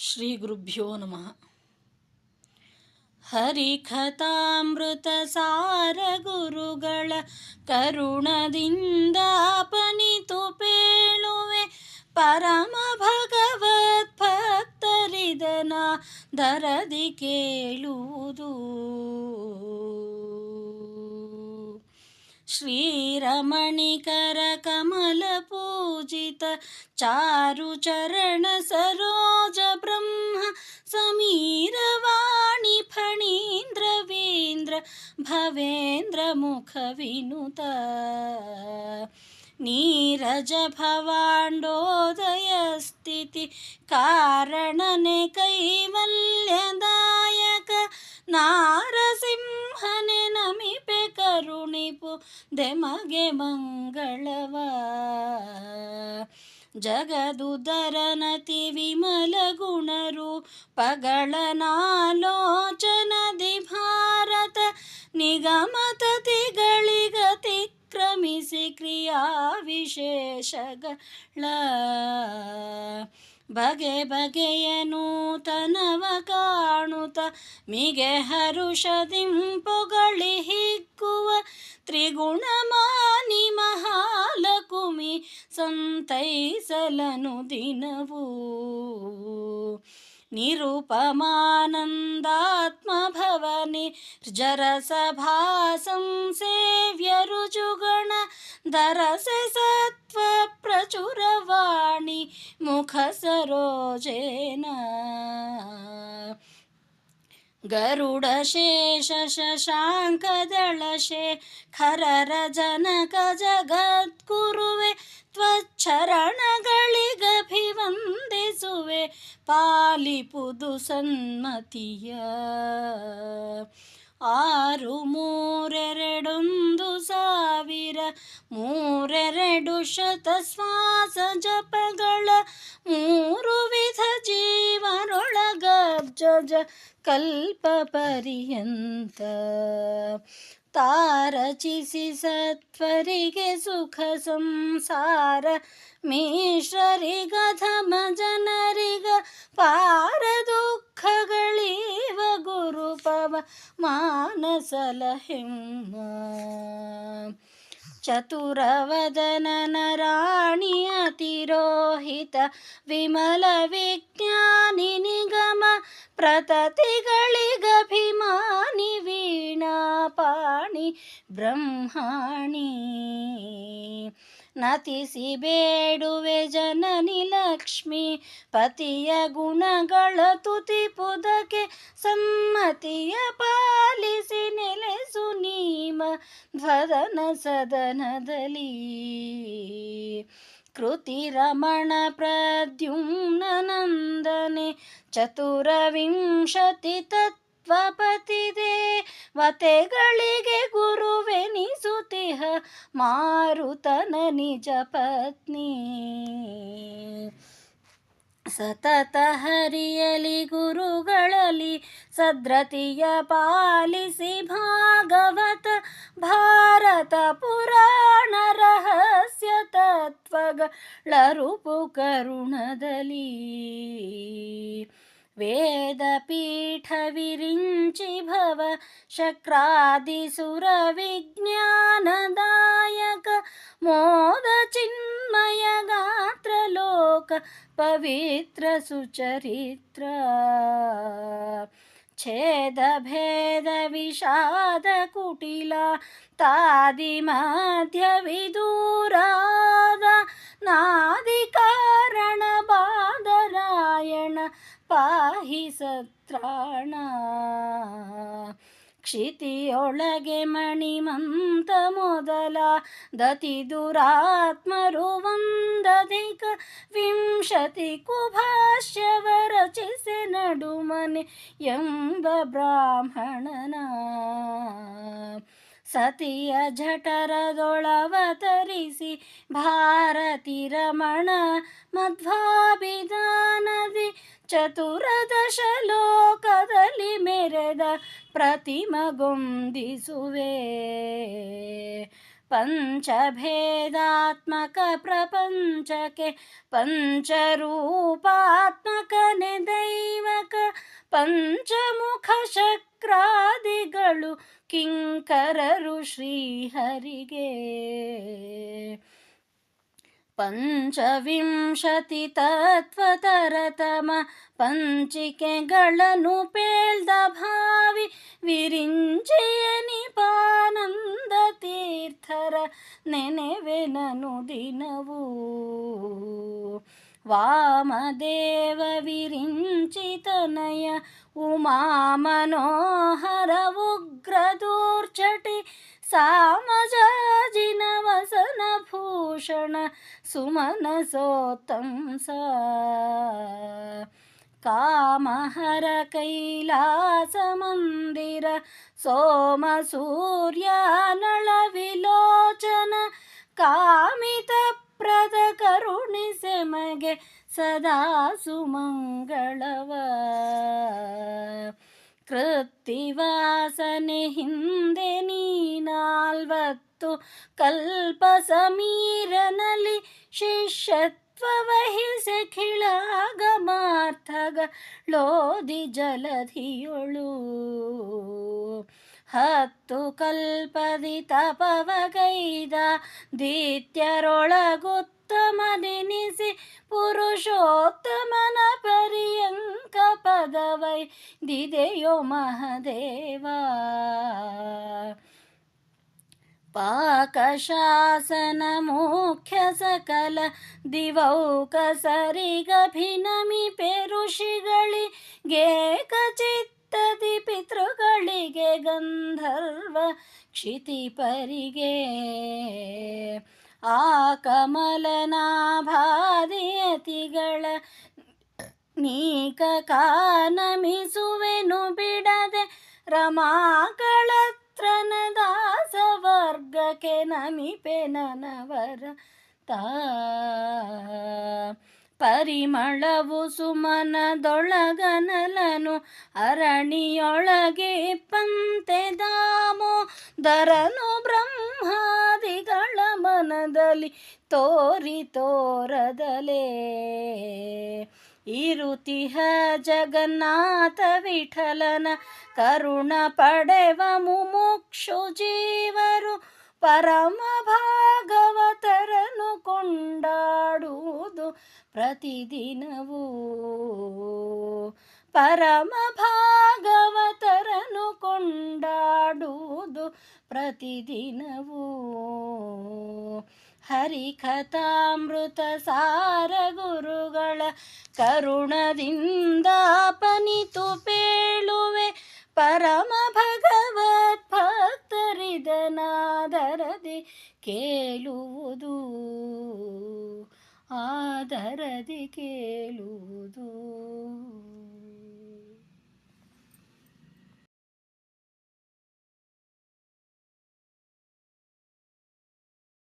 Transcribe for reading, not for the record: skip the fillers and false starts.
ಶ್ರೀ ಗುರುಭ್ಯೋ ನಮಃ. ಹರಿಕಥಾಮೃತ ಸಾರ ಗುರುಗಳ ಕರುಣದಿಂದ ಪನಿತು ಪೇಳುವೆ ಪರಮ ಭಗವತ್ ಭಕ್ತರಿದನ ದರದಿ ಕೇಳುವುದು. ಶ್ರೀರಮಣಿಕರ ಕಮಲ ಪೂಜಿತ ಚಾರು ಚರಣ ಸರೋಜ ಬ್ರಹ್ಮ ಸಮೀರವಾಣಿ ಫಣೀಂದ್ರವೀಂದ್ರ ಭವೇಂದ್ರ ಮುಖ ವಿನುತ ನೀರಜ ಭವಾಂಡೋದಯ ಸ್ಥಿತಿ ಕಾರಣನೆ ಕೈವಲ್ಯದಾಯಕ ನಾರಸಿಂಹನೆ ನಮಿಪೆ ಕರುಣಿಪು ದೆಮಗೆ ಮಂಗಳವ. ಜಗದುದರನತಿ ವಿಮಲ ಗುಣರು ಪಗಳನಾಲೋಚನದಿ ಭಾರತ ನಿಗಮತತಿಗಳಿಗತಿ ಕ್ರಮಿಸಿ ಕ್ರಿಯಾ ವಿಶೇಷಗಳ ಬಗೆ ಬಗೆಯ ನೂತನವ ಕಾಣುತ್ತ ಮಿಗೆ ಹರುಷದಿಂಪುಗಳಿ ಹಿಗ್ಗುವ ತ್ರಿಗುಣಮಾನಿ ಮಹಾಲಕುಮಿ ಸಂತೈಸಲನು ದಿನವೂ. ನಿರುಪಮಾನಂದಾತ್ಮ ಭವನಿ ಜರಸಭಾ ಸಂಸೇವ್ಯ ರುಜುಗಣ ದರಸೆ ಸತ್ವ ಪ್ರಚುರವಾಣಿ ಮುಖ ಸರೋಜೇನ ಗರುಡ ಶೇಷ ಶಶಾಂಕ ದಳಶೇ ಖರರ ಜನಕ ಜಗದ್ಗುರುವೆ ತ್ವಚ್ಚರಣಗಳಿಗಭಿವಂದಿಸುವೆ ಪಾಲಿಪುದು ಸನ್ಮತಿಯ. 632,000 ಶ್ವಾಸ ಜಪಗಳ 3 ವಿಧ ಜೀವನೊಳಗಬ್ಜ ಕಲ್ಪ ಪರ್ಯಂತ ತಾರಚಿಸಿ ಸತ್ವರಿಗೆ ಸುಖ ಸಂಸಾರ ಮಿಶ್ರರಿಗಧಮ ಜನರಿಗ ಪಾರ ದುಃಖಗಳೀವ ಗುರುಪವ ಮಾನಸಲಹೆಮ್ಮ. ಚತುರವದನ ರಾಣಿಯ ತಿರೋಹಿತ ವಿಮಲ ವಿಜ್ಞಾನಿ ನಿಗಮ ಪ್ರತತಿಗಳಿಗಭಿಮಾನಿ ವೀಣಾ ಪಾಣಿ ಬ್ರಹ್ಮಾಣಿ. ನತಿಸಿ ಬೇಡುವೆ ಜನನಿ ಲಕ್ಷ್ಮಿ ಪತಿಯ ಗುಣಗಳ ತುತಿಪುದಕ್ಕೆ ಸಮ್ಮತಿಯ ಪಾಲಿಸಿ ನೆಲೆಸು ನೀಮ ಧ್ವದನ ಸದನದಲ್ಲಿ. ಕೃತಿ ರಮಣ ಪ್ರದ್ಯುಮ್ನ ನಂದನೆ ಚತುರವಿಂಶತಿ ತತ್ವಪತಿ ದೇವತೆಗಳಿಗೆ ಗುರುವೆನಿಸುತಿಹ ಮಾರುತನ ನಿಜ ಪತ್ನಿ. ಸತತ ಹರಿಯಲಿ ಗುರುಗಳಲ್ಲಿ ಸದ್ರತಿಯ ಪಾಲಿಸಿ ಭಾಗವತ ಭಾರತ ಪುರಾಣ ರಹಸ್ಯ ತತ್ವಗಳ ರೂಪು ಕರುಣದಲ್ಲಿ. ವೇದ ಪೀಠ ವಿರಿಂಚಿ ಭವ ಶಕ್ರಾದಿಸುರ ವಿಜ್ಞಾನದಾಯಕ ಮೋದ ಚಿನ್ಮಯ ಗಾತ್ರ ಲೋಕ ಪವಿತ್ರ ಸುಚರಿತ್ರ. ಛೇದ ಭೇದ ವಿಷಾದ ಕುಟಿಲ ತಾದಿ ಮಧ್ಯ ವಿದೂರಾದ ನಾದಿ ಕಾರಣ ಬಾದರಾಯಣ ಪಾಹಿ ಸತ್ರಾಣ. ಕ್ಷಿತಿಯೊಳಗೆ ಮಣಿಮಂತ ಮೊದಲ ದತಿ ದುರಾತ್ಮರು ಒಂದಧಿಕ ವಿಂಶತಿ ಕುಭಾಷ್ಯವ ರಚಿಸೆ ನಡುಮನೆ ಎಂಬ ಬ್ರಾಹ್ಮಣನ. ಸತಿಯ ಜಠರದೊಳವತರಿಸಿ ಭಾರತಿ ರಮಣ ಮಧ್ವಾಭಿಧಾನದಿ ಚತುರದಶ ಲೋಕದಲ್ಲಿ ಮೆರೆದ ಪ್ರತಿಮಗೊಂದಿಸುವೆ. ಪಂಚಭೇದಾತ್ಮಕ ಪ್ರಪಂಚಕ್ಕೆ ಪಂಚರೂಪಾತ್ಮಕನೆ ದೈವಕ ಪಂಚಮುಖ ಶಕ್ರಾದಿಗಳು ಕಿಂಕರರು ಶ್ರೀಹರಿಗೆ. ಪಂಚವಿಂಶತಿ ತತ್ವತರತಮ ಪಂಚಿಕೆಗಳನ್ನು ಪೇಳ್ದ ಭಾವಿ ವಿರಿಂಚಿಯ ನಿಪಾನಂದ ತೀರ್ಥರ ನೆನೆವೆನನು ದಿನವೂ. ವಾಮದೇವ ವಿರಿಂಚಿತನಯ ಉಮಾ ಮನೋಹರ ಉಗ್ರದೂರ್ಚಟಿ ಸಾಮಜಾಜಿನ ವಸನ ಭೂಷಣ ಸುಮನಸೋತ್ತಂಸ. ಕಾಮಹರ ಕೈಲಾಸ ಮಂದಿರ ಸೋಮ ಸೂರ್ಯಾನಳ ವಿಲೋಚನ ಕಾಮಿತ ಪ್ರದ ಕರುಣಿಸೆ ಮಗೆ ಸದಾ ಸುಮಂಗಳವ. ಕೃತ್ತಿವಾಸನೆ ಹಿಂದೆ ನೀ40 ಕಲ್ಪ ಸಮೀರನಲ್ಲಿ ಶಿಷ್ಯತ್ವ ವಹಿಸೆ ಖಿಳಾಗಮಾರ್ಥಗಳೋದಿ ಜಲಧಿಯೊಳು. 10 ಕಲ್ಪದಿ ತಪವಗೈದ ದಿತ್ಯರೊಳಗುತ್ತಮನೆನಿಸಿ ಪುರುಷೋತ್ತಮನ ಪರ್ಯಂಕ ಪದವೈ ದಿದೆಯೋ ಮಹದೇವ. ಪಾಕಶಾಸನ ಮುಖ್ಯ ಸಕಲ ದಿವೌಕ ಸರಿಗಭಿನಮಿಪೆ ಋಷಿಗಳಿಗೆ ಚಿತ್ತದಿ ಪಿತೃಗಳಿಗೆ ಗಂಧರ್ವ ಕ್ಷಿತಿಪರಿಗೆ. ಆ ಕಮಲನಾಭಾದಿಯತಿಗಳ ನೀಕ ಕಾನಮಿಸುವೆನು ಬಿಡದೆ ರಮಾಕಳತ್ರನ ದಾಸ ವರ್ಗಕ್ಕೆ ನಮಿಪೆ ನನವರ ತಾ. ಪರಿಮಳವು ಸುಮನದೊಳಗನಲನು ಅರಣಿಯೊಳಗೆ ಪಂತೆ ದಾಮೋದರನು ಬ್ರಹ್ಮಾದಿಗಳ ಮನದಲ್ಲಿ ತೋರಿ ತೋರದಲೇ. ಇರುತಿಹ ಜಗನ್ನಾಥ ವಿಠಲನ ಕರುಣ ಪಡೆವ ಮುಮುಕ್ಷು ಜೀವರು ಪರಮ ಭಾಗವತರನು ಕೊಂಡಾಡುವುದು ಪ್ರತಿದಿನವೂ. ಪರಮ ಭಾಗವತರನು ಕೊಂಡಾಡುವುದು ಪ್ರತಿದಿನವೂ. ಹರಿಕಥಾಮೃತ ಸಾರ ಗುರುಗಳ ಕರುಣದಿಂದ ಪನಿತು ಪೇಳುವೆ ಪರಮ ಭಗವತ್ ಭಕ್ತರಿದನಾದರದಿ ಕೇಳುವುದು. ಆದರದಿ ಕೇಳುವುದು.